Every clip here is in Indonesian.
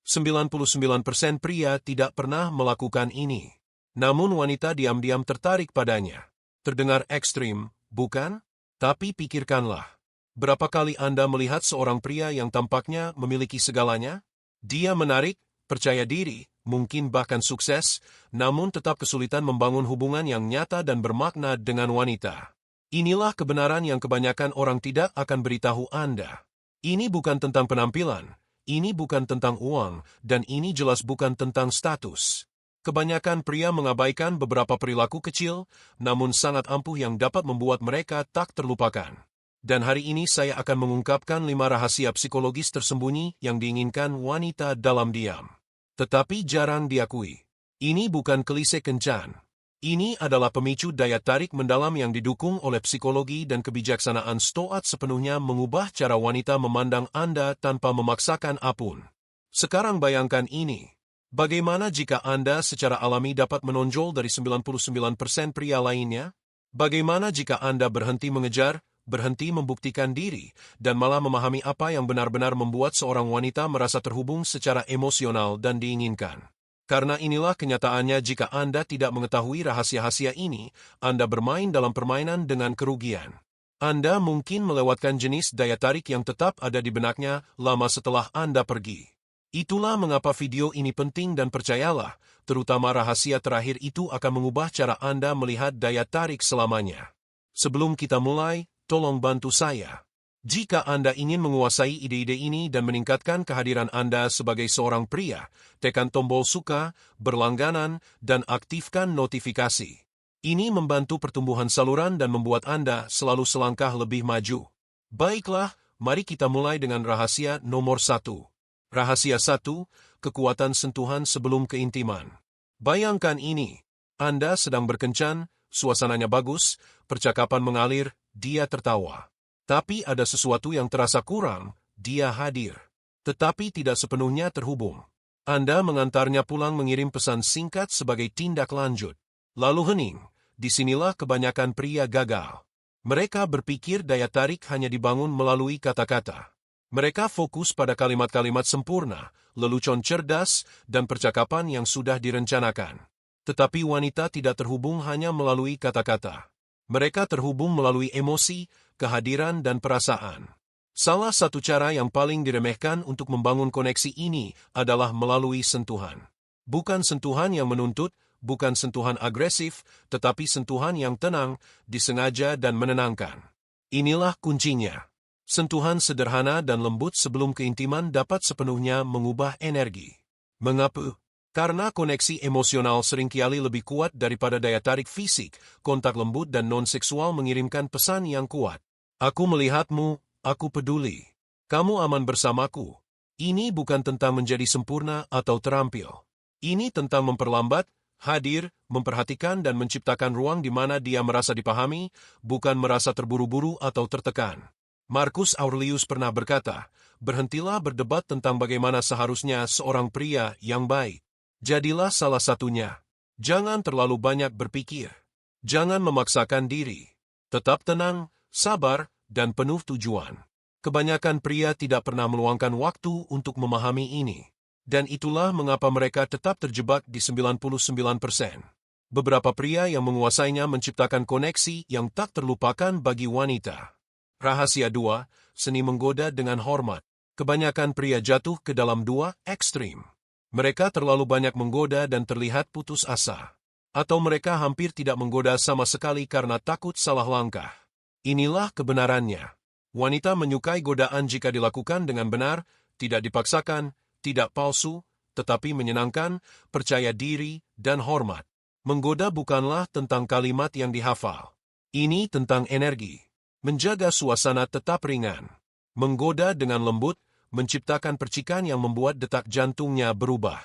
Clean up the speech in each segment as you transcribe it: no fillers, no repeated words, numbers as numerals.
99% pria tidak pernah melakukan ini. Namun wanita diam-diam tertarik padanya. Terdengar ekstrim, bukan? Tapi pikirkanlah. Berapa kali Anda melihat seorang pria yang tampaknya memiliki segalanya? Dia menarik, percaya diri, mungkin bahkan sukses, namun tetap kesulitan membangun hubungan yang nyata dan bermakna dengan wanita. Inilah kebenaran yang kebanyakan orang tidak akan beritahu Anda. Ini bukan tentang penampilan, ini bukan tentang uang, dan ini jelas bukan tentang status. Kebanyakan pria mengabaikan beberapa perilaku kecil, namun sangat ampuh yang dapat membuat mereka tak terlupakan. Dan hari ini saya akan mengungkapkan 5 rahasia psikologis tersembunyi yang diinginkan wanita dalam diam. Tetapi jarang diakui. Ini bukan klise kencan. Ini adalah pemicu daya tarik mendalam yang didukung oleh psikologi dan kebijaksanaan Stoat sepenuhnya mengubah cara wanita memandang Anda tanpa memaksakan apapun. Sekarang bayangkan ini. Bagaimana jika Anda secara alami dapat menonjol dari 99% pria lainnya? Bagaimana jika Anda berhenti mengejar, berhenti membuktikan diri, dan malah memahami apa yang benar-benar membuat seorang wanita merasa terhubung secara emosional dan diinginkan? Karena inilah kenyataannya jika Anda tidak mengetahui rahasia-rahasia ini, Anda bermain dalam permainan dengan kerugian. Anda mungkin melewatkan jenis daya tarik yang tetap ada di benaknya lama setelah Anda pergi. Itulah mengapa video ini penting dan percayalah, terutama rahasia terakhir itu akan mengubah cara Anda melihat daya tarik selamanya. Sebelum kita mulai, tolong bantu saya. Jika Anda ingin menguasai ide-ide ini dan meningkatkan kehadiran Anda sebagai seorang pria, tekan tombol suka, berlangganan, dan aktifkan notifikasi. Ini membantu pertumbuhan saluran dan membuat Anda selalu selangkah lebih maju. Baiklah, mari kita mulai dengan rahasia nomor 1. Rahasia 1, kekuatan sentuhan sebelum keintiman. Bayangkan ini, Anda sedang berkencan, suasananya bagus, percakapan mengalir, dia tertawa. Tapi ada sesuatu yang terasa kurang, dia hadir. Tetapi tidak sepenuhnya terhubung. Anda mengantarnya pulang mengirim pesan singkat sebagai tindak lanjut. Lalu hening, disinilah kebanyakan pria gagal. Mereka berpikir daya tarik hanya dibangun melalui kata-kata. Mereka fokus pada kalimat-kalimat sempurna, lelucon cerdas, dan percakapan yang sudah direncanakan. Tetapi wanita tidak terhubung hanya melalui kata-kata. Mereka terhubung melalui emosi, kehadiran, dan perasaan. Salah satu cara yang paling diremehkan untuk membangun koneksi ini adalah melalui sentuhan. Bukan sentuhan yang menuntut, bukan sentuhan agresif, tetapi sentuhan yang tenang, disengaja dan menenangkan. Inilah kuncinya. Sentuhan sederhana dan lembut sebelum keintiman dapat sepenuhnya mengubah energi. Mengapa? Karena koneksi emosional seringkali lebih kuat daripada daya tarik fisik, kontak lembut dan non-seksual mengirimkan pesan yang kuat. Aku melihatmu, aku peduli. Kamu aman bersamaku. Ini bukan tentang menjadi sempurna atau terampil. Ini tentang memperlambat, hadir, memperhatikan dan menciptakan ruang di mana dia merasa dipahami, bukan merasa terburu-buru atau tertekan. Marcus Aurelius pernah berkata, berhentilah berdebat tentang bagaimana seharusnya seorang pria yang baik. Jadilah salah satunya. Jangan terlalu banyak berpikir. Jangan memaksakan diri. Tetap tenang, sabar, dan penuh tujuan. Kebanyakan pria tidak pernah meluangkan waktu untuk memahami ini. Dan itulah mengapa mereka tetap terjebak di 99%. Beberapa pria yang menguasainya menciptakan koneksi yang tak terlupakan bagi wanita. Rahasia 2, seni menggoda dengan hormat. Kebanyakan pria jatuh ke dalam 2 ekstrim. Mereka terlalu banyak menggoda dan terlihat putus asa. Atau mereka hampir tidak menggoda sama sekali karena takut salah langkah. Inilah kebenarannya. Wanita menyukai godaan jika dilakukan dengan benar, tidak dipaksakan, tidak palsu, tetapi menyenangkan, percaya diri, dan hormat. Menggoda bukanlah tentang kalimat yang dihafal. Ini tentang energi. Menjaga suasana tetap ringan. Menggoda dengan lembut, menciptakan percikan yang membuat detak jantungnya berubah.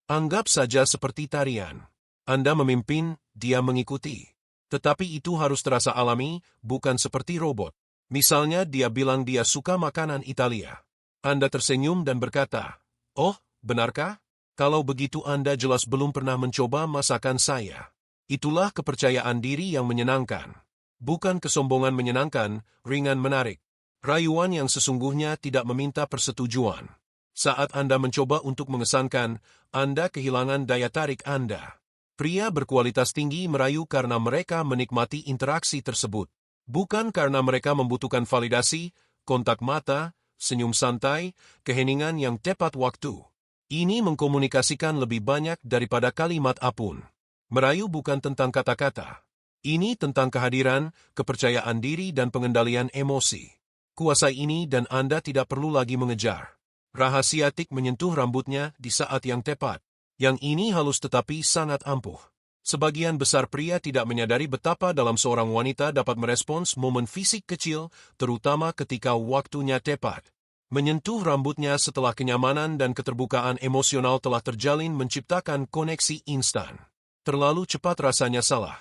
Anggap saja seperti tarian. Anda memimpin, dia mengikuti. Tetapi itu harus terasa alami, bukan seperti robot. Misalnya dia bilang dia suka makanan Italia. Anda tersenyum dan berkata, "Oh, benarkah? Kalau begitu Anda jelas belum pernah mencoba masakan saya." Itulah kepercayaan diri yang menyenangkan. Bukan kesombongan menyenangkan, ringan menarik. Rayuan yang sesungguhnya tidak meminta persetujuan. Saat Anda mencoba untuk mengesankan, Anda kehilangan daya tarik Anda. Pria berkualitas tinggi merayu karena mereka menikmati interaksi tersebut. Bukan karena mereka membutuhkan validasi, kontak mata, senyum santai, keheningan yang tepat waktu. Ini mengkomunikasikan lebih banyak daripada kalimat apapun. Merayu bukan tentang kata-kata. Ini tentang kehadiran, kepercayaan diri dan pengendalian emosi. Kuasai ini dan Anda tidak perlu lagi mengejar. Rahasia tik menyentuh rambutnya di saat yang tepat. Yang ini halus tetapi sangat ampuh. Sebagian besar pria tidak menyadari betapa dalam seorang wanita dapat merespons momen fisik kecil, terutama ketika waktunya tepat. Menyentuh rambutnya setelah kenyamanan dan keterbukaan emosional telah terjalin menciptakan koneksi instan. Terlalu cepat rasanya salah.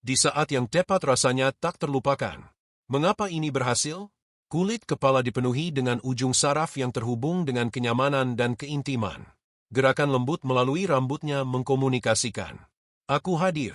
Di saat yang tepat rasanya tak terlupakan. Mengapa ini berhasil? Kulit kepala dipenuhi dengan ujung saraf yang terhubung dengan kenyamanan dan keintiman. Gerakan lembut melalui rambutnya mengkomunikasikan. Aku hadir.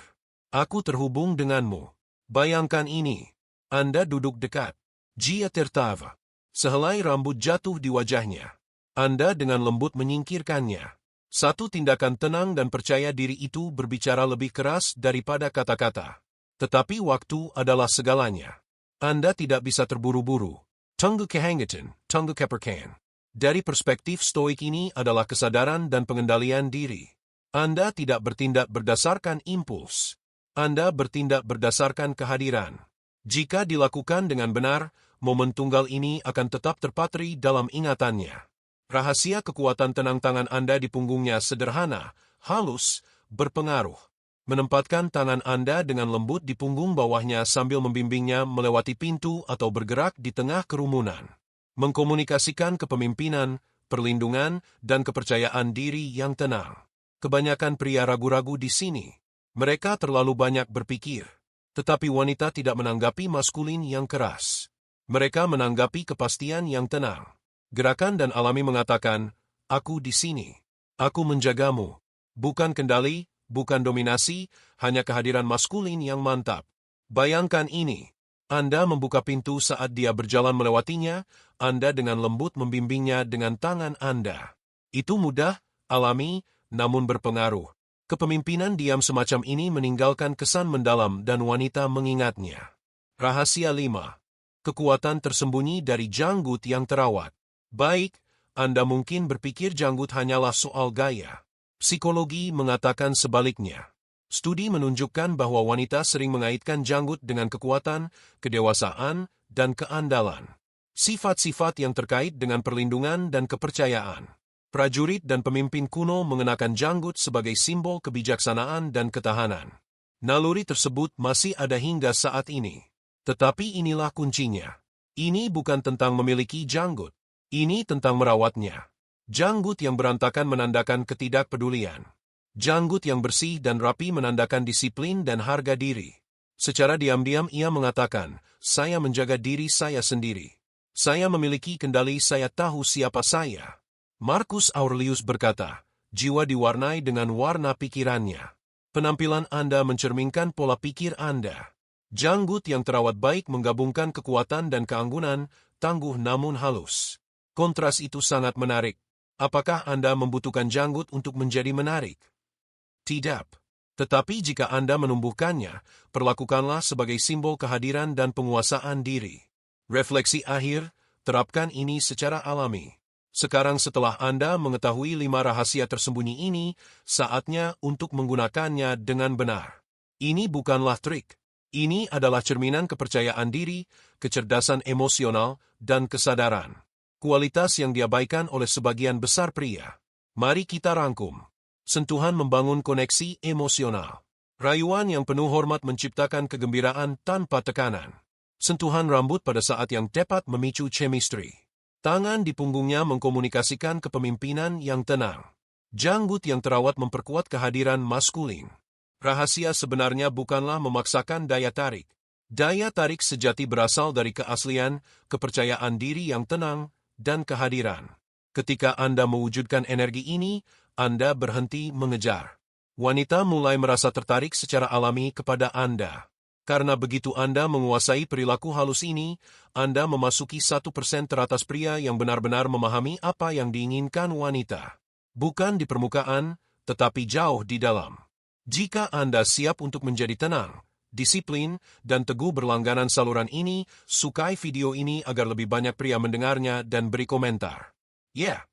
Aku terhubung denganmu. Bayangkan ini. Anda duduk dekat. Dia tertawa. Sehelai rambut jatuh di wajahnya. Anda dengan lembut menyingkirkannya. Satu tindakan tenang dan percaya diri itu berbicara lebih keras daripada kata-kata. Tetapi waktu adalah segalanya. Anda tidak bisa terburu-buru. Tunggu kehangatan, tunggu kepercayaan. Dari perspektif stoik ini adalah kesadaran dan pengendalian diri. Anda tidak bertindak berdasarkan impuls. Anda bertindak berdasarkan kehadiran. Jika dilakukan dengan benar, momen tunggal ini akan tetap terpatri dalam ingatannya. Rahasia kekuatan tenang tangan Anda di punggungnya sederhana, halus, berpengaruh. Menempatkan tangan Anda dengan lembut di punggung bawahnya sambil membimbingnya melewati pintu atau bergerak di tengah kerumunan. Mengkomunikasikan kepemimpinan, perlindungan, dan kepercayaan diri yang tenang. Kebanyakan pria ragu-ragu di sini. Mereka terlalu banyak berpikir. Tetapi wanita tidak menanggapi maskulin yang keras. Mereka menanggapi kepastian yang tenang. Gerakan dan alami mengatakan, aku di sini. Aku menjagamu. Bukan kendali, bukan dominasi, hanya kehadiran maskulin yang mantap. Bayangkan ini. Anda membuka pintu saat dia berjalan melewatinya, Anda dengan lembut membimbingnya dengan tangan Anda. Itu mudah, alami, namun berpengaruh. Kepemimpinan diam semacam ini meninggalkan kesan mendalam dan wanita mengingatnya. Rahasia 5. Kekuatan tersembunyi dari janggut yang terawat. Baik, Anda mungkin berpikir janggut hanyalah soal gaya. Psikologi mengatakan sebaliknya. Studi menunjukkan bahwa wanita sering mengaitkan janggut dengan kekuatan, kedewasaan, dan keandalan. Sifat-sifat yang terkait dengan perlindungan dan kepercayaan. Prajurit dan pemimpin kuno mengenakan janggut sebagai simbol kebijaksanaan dan ketahanan. Naluri tersebut masih ada hingga saat ini. Tetapi inilah kuncinya. Ini bukan tentang memiliki janggut. Ini tentang merawatnya. Janggut yang berantakan menandakan ketidakpedulian. Janggut yang bersih dan rapi menandakan disiplin dan harga diri. Secara diam-diam ia mengatakan, saya menjaga diri saya sendiri. Saya memiliki kendali, saya tahu siapa saya. Marcus Aurelius berkata, jiwa diwarnai dengan warna pikirannya. Penampilan Anda mencerminkan pola pikir Anda. Janggut yang terawat baik menggabungkan kekuatan dan keanggunan, tangguh namun halus. Kontras itu sangat menarik. Apakah Anda membutuhkan janggut untuk menjadi menarik? Tidak. Tetapi jika Anda menumbuhkannya, perlakukanlah sebagai simbol kehadiran dan penguasaan diri. Refleksi akhir, terapkan ini secara alami. Sekarang setelah Anda mengetahui 5 rahasia tersembunyi ini, saatnya untuk menggunakannya dengan benar. Ini bukanlah trik. Ini adalah cerminan kepercayaan diri, kecerdasan emosional, dan kesadaran. Kualitas yang diabaikan oleh sebagian besar pria. Mari kita rangkum. Sentuhan membangun koneksi emosional. Rayuan yang penuh hormat menciptakan kegembiraan tanpa tekanan. Sentuhan rambut pada saat yang tepat memicu chemistry. Tangan di punggungnya mengkomunikasikan kepemimpinan yang tenang. Janggut yang terawat memperkuat kehadiran maskulin. Rahasia sebenarnya bukanlah memaksakan daya tarik. Daya tarik sejati berasal dari keaslian, kepercayaan diri yang tenang, dan kehadiran. Ketika Anda mewujudkan energi ini, Anda berhenti mengejar. Wanita mulai merasa tertarik secara alami kepada Anda. Karena begitu Anda menguasai perilaku halus ini, Anda memasuki 1% teratas pria yang benar-benar memahami apa yang diinginkan wanita. Bukan di permukaan, tetapi jauh di dalam. Jika Anda siap untuk menjadi tenang, disiplin, dan teguh berlangganan saluran ini, sukai video ini agar lebih banyak pria mendengarnya dan beri komentar. Ya.